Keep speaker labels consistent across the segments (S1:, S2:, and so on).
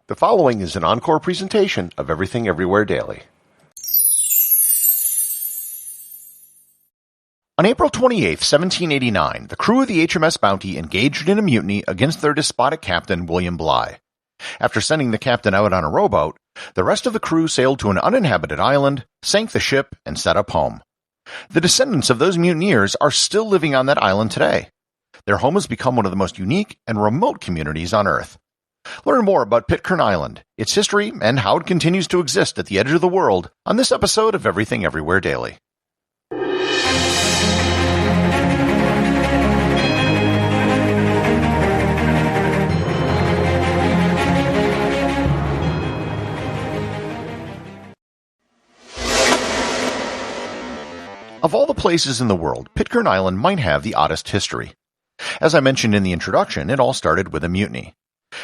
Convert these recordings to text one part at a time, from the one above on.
S1: The following is an encore presentation of Everything Everywhere Daily. On April 28, 1789, the crew of the HMS Bounty engaged in a mutiny against their despotic captain, William Bligh. After sending the captain out on a rowboat, the rest of the crew sailed to an uninhabited island, sank the ship, and set up home. The descendants of those mutineers are still living on that island today. Their home has become one of the most unique and remote communities on Earth. Learn more about Pitcairn Island, its history, and how it continues to exist at the edge of the world on this episode of Everything Everywhere Daily. Of all the places in the world, Pitcairn Island might have the oddest history. As I mentioned in the introduction, it all started with a mutiny.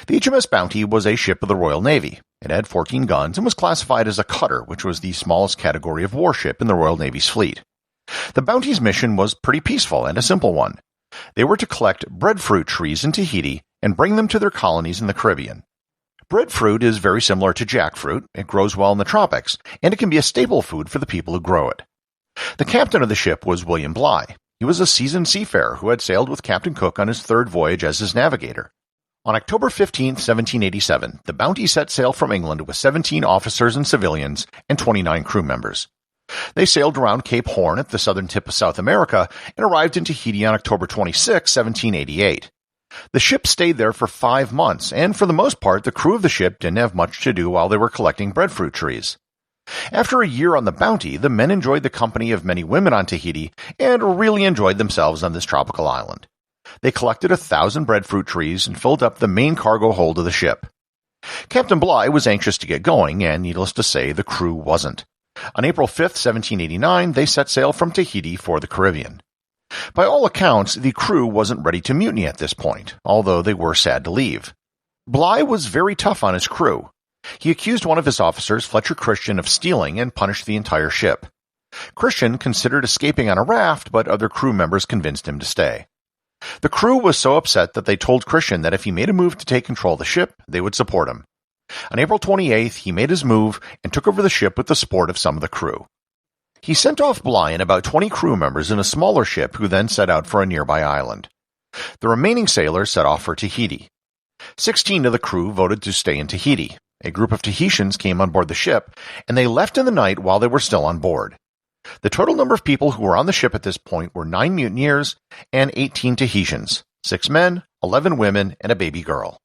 S1: The HMS Bounty was a ship of the Royal Navy. It had 14 guns and was classified as a cutter, which was the smallest category of warship in the Royal Navy's fleet. The Bounty's mission was pretty peaceful and a simple one. They were to collect breadfruit trees in Tahiti and bring them to their colonies in the Caribbean. Breadfruit is very similar to jackfruit. It grows well in the tropics, and it can be a staple food for the people who grow it. The captain of the ship was William Bligh. He was a seasoned seafarer who had sailed with Captain Cook on his third voyage as his navigator. On October 15, 1787, the Bounty set sail from England with 17 officers and civilians and 29 crew members. They sailed around Cape Horn at the southern tip of South America and arrived in Tahiti on October 26, 1788. The ship stayed there for 5 months, and for the most part, the crew of the ship didn't have much to do while they were collecting breadfruit trees. After a year on the Bounty, the men enjoyed the company of many women on Tahiti and really enjoyed themselves on this tropical island. They collected 1,000 breadfruit trees and filled up the main cargo hold of the ship. Captain Bligh was anxious to get going, and needless to say, the crew wasn't. On April 5, 1789, they set sail from Tahiti for the Caribbean. By all accounts, the crew wasn't ready to mutiny at this point, although they were sad to leave. Bligh was very tough on his crew. He accused one of his officers, Fletcher Christian, of stealing and punished the entire ship. Christian considered escaping on a raft, but other crew members convinced him to stay. The crew was so upset that they told Christian that if he made a move to take control of the ship, they would support him. On April 28th, he made his move and took over the ship with the support of some of the crew. He sent off Bligh and about 20 crew members in a smaller ship who then set out for a nearby island. The remaining sailors set off for Tahiti. 16 of the crew voted to stay in Tahiti. A group of Tahitians came on board the ship, and they left in the night while they were still on board. The total number of people who were on the ship at this point were 9 mutineers and 18 Tahitians, 6 men, 11 women, and a baby girl.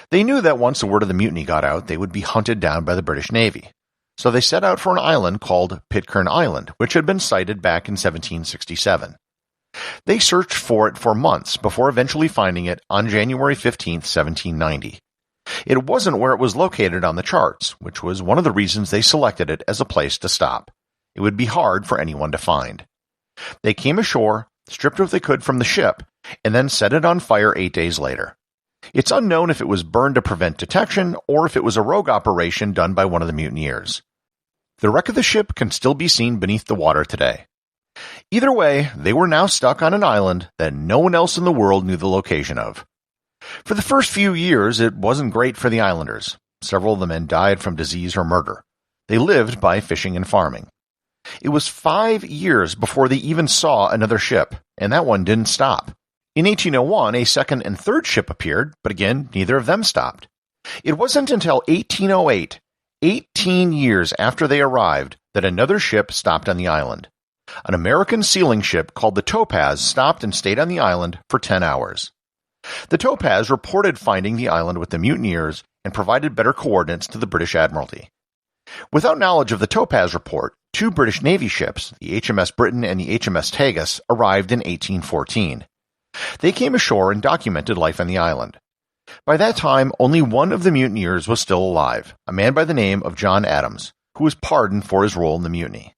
S1: They knew that once the word of the mutiny got out, they would be hunted down by the British Navy. So they set out for an island called Pitcairn Island, which had been sighted back in 1767. They searched for it for months before eventually finding it on January 15, 1790. It wasn't where it was located on the charts, which was one of the reasons they selected it as a place to stop. It would be hard for anyone to find. They came ashore, stripped what they could from the ship, and then set it on fire 8 days later. It's unknown if it was burned to prevent detection or if it was a rogue operation done by one of the mutineers. The wreck of the ship can still be seen beneath the water today. Either way, they were now stuck on an island that no one else in the world knew the location of. For the first few years, it wasn't great for the islanders. Several of the men died from disease or murder. They lived by fishing and farming. It was 5 years before they even saw another ship, and that one didn't stop. In 1801, a second and third ship appeared, but again, neither of them stopped. It wasn't until 1808, 18 years after they arrived, that another ship stopped on the island. An American sealing ship called the Topaz stopped and stayed on the island for 10 hours. The Topaz reported finding the island with the mutineers and provided better coordinates to the British Admiralty. Without knowledge of the Topaz report, 2 British Navy ships, the HMS Britain and the HMS Tagus, arrived in 1814. They came ashore and documented life on the island. By that time, only one of the mutineers was still alive, a man by the name of John Adams, who was pardoned for his role in the mutiny.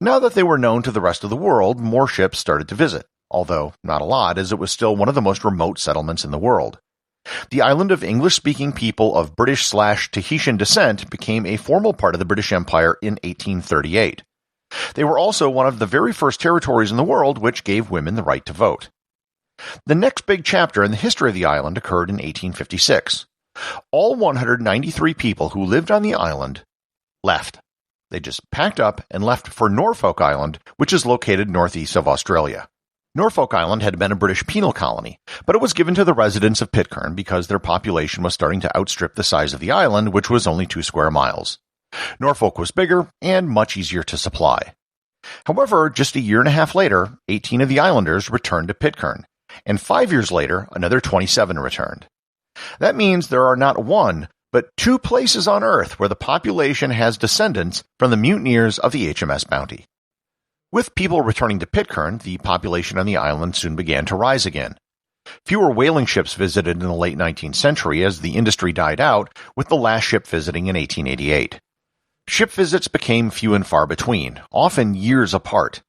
S1: Now that they were known to the rest of the world, more ships started to visit, although not a lot, as it was still one of the most remote settlements in the world. The island of English-speaking people of British/Tahitian descent became a formal part of the British Empire in 1838. They were also one of the very first territories in the world which gave women the right to vote. The next big chapter in the history of the island occurred in 1856. All 193 people who lived on the island left. They just packed up and left for Norfolk Island, which is located northeast of Australia. Norfolk Island had been a British penal colony, but it was given to the residents of Pitcairn because their population was starting to outstrip the size of the island, which was only 2 square miles. Norfolk was bigger and much easier to supply. However, just a year and a half later, 18 of the islanders returned to Pitcairn, and 5 years later, another 27 returned. That means there are not one, but 2 places on Earth where the population has descendants from the mutineers of the HMS Bounty. With people returning to Pitcairn, the population on the island soon began to rise again. Fewer whaling ships visited in the late 19th century as the industry died out, with the last ship visiting in 1888. Ship visits became few and far between, often years apart.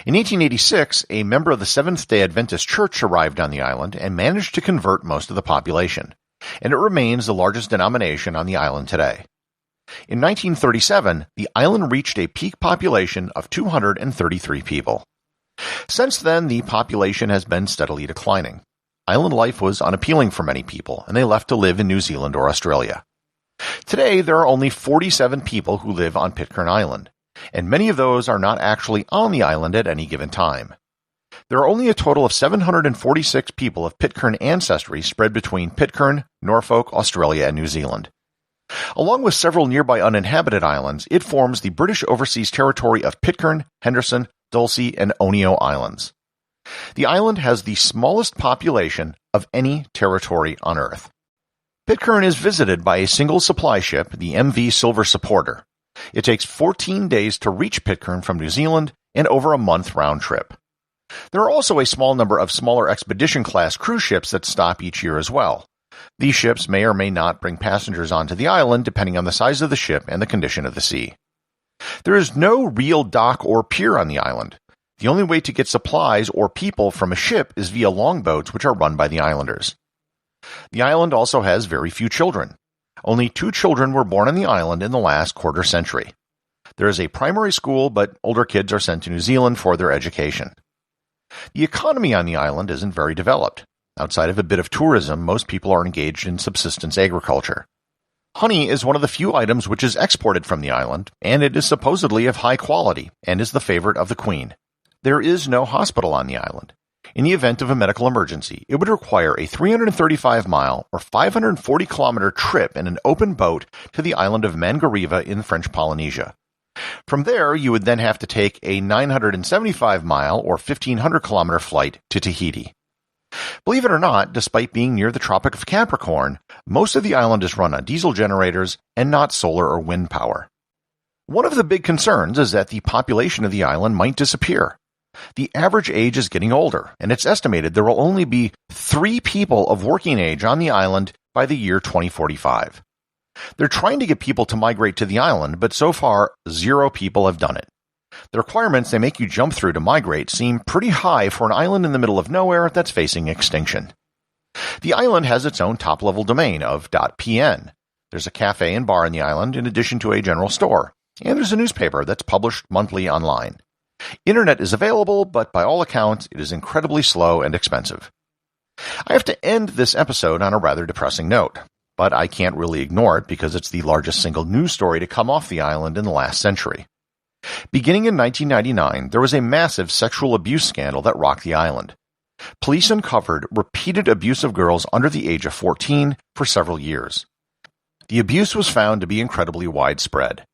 S1: In 1886, a member of the Seventh-day Adventist Church arrived on the island and managed to convert most of the population, and it remains the largest denomination on the island today. In 1937, the island reached a peak population of 233 people. Since then, the population has been steadily declining. Island life was unappealing for many people, and they left to live in New Zealand or Australia. Today, there are only 47 people who live on Pitcairn Island, and many of those are not actually on the island at any given time. There are only a total of 746 people of Pitcairn ancestry spread between Pitcairn, Norfolk, Australia, and New Zealand. Along with several nearby uninhabited islands, it forms the British Overseas Territory of Pitcairn, Henderson, Darcy, and Onio Islands. The island has the smallest population of any territory on Earth. Pitcairn is visited by a single supply ship, the MV Silver Supporter. It takes 14 days to reach Pitcairn from New Zealand and over a month round trip. There are also a small number of smaller expedition-class cruise ships that stop each year as well. These ships may or may not bring passengers onto the island depending on the size of the ship and the condition of the sea. There is no real dock or pier on the island. The only way to get supplies or people from a ship is via longboats, which are run by the islanders. The island also has very few children. Only 2 children were born on the island in the last quarter century. There is a primary school, but older kids are sent to New Zealand for their education. The economy on the island isn't very developed. Outside of a bit of tourism, most people are engaged in subsistence agriculture. Honey is one of the few items which is exported from the island, and it is supposedly of high quality and is the favorite of the Queen. There is no hospital on the island. In the event of a medical emergency, it would require a 335-mile or 540-kilometer trip in an open boat to the island of Mangariva in French Polynesia. From there, you would then have to take a 975-mile or 1,500-kilometer flight to Tahiti. Believe it or not, despite being near the Tropic of Capricorn, most of the island is run on diesel generators and not solar or wind power. One of the big concerns is that the population of the island might disappear. The average age is getting older, and it's estimated there will only be 3 people of working age on the island by the year 2045. They're trying to get people to migrate to the island, but so far, 0 people have done it. The requirements they make you jump through to migrate seem pretty high for an island in the middle of nowhere that's facing extinction. The island has its own top-level domain of .pn. There's a cafe and bar on the island in addition to a general store, and there's a newspaper that's published monthly online. Internet is available, but by all accounts, it is incredibly slow and expensive. I have to end this episode on a rather depressing note, but I can't really ignore it because it's the largest single news story to come off the island in the last century. Beginning in 1999, there was a massive sexual abuse scandal that rocked the island. Police uncovered repeated abuse of girls under the age of 14 for several years. The abuse was found to be incredibly widespread.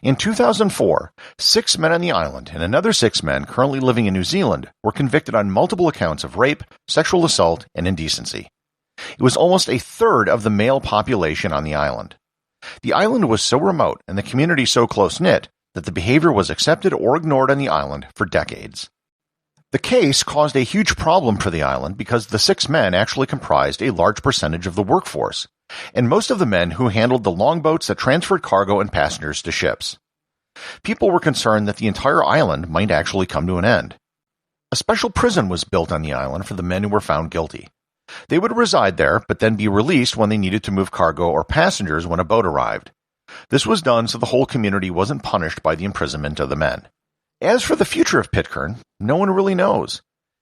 S1: In 2004, 6 men on the island and another 6 men currently living in New Zealand were convicted on multiple accounts of rape, sexual assault, and indecency. It was almost a third of the male population on the island. The island was so remote and the community so close-knit that the behavior was accepted or ignored on the island for decades. The case caused a huge problem for the island because the 6 men actually comprised a large percentage of the workforce, and most of the men who handled the longboats that transferred cargo and passengers to ships. People were concerned that the entire island might actually come to an end. A special prison was built on the island for the men who were found guilty. They would reside there, but then be released when they needed to move cargo or passengers when a boat arrived. This was done so the whole community wasn't punished by the imprisonment of the men. As for the future of Pitcairn, no one really knows.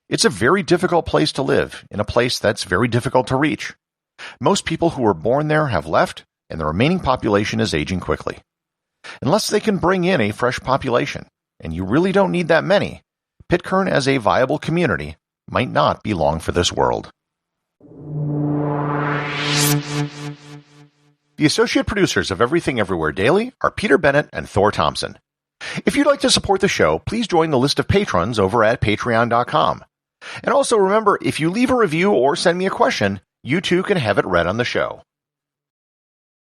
S1: It's a very difficult place to live, in a place that's very difficult to reach. Most people who were born there have left, and the remaining population is aging quickly. Unless they can bring in a fresh population, and you really don't need that many, Pitcairn as a viable community might not be long for this world. The associate producers of Everything Everywhere Daily are Peter Bennett and Thor Thomsen. If you'd like to support the show, please join the list of patrons over at patreon.com. And also remember, if you leave a review or send me a question, you too can have it read on the show.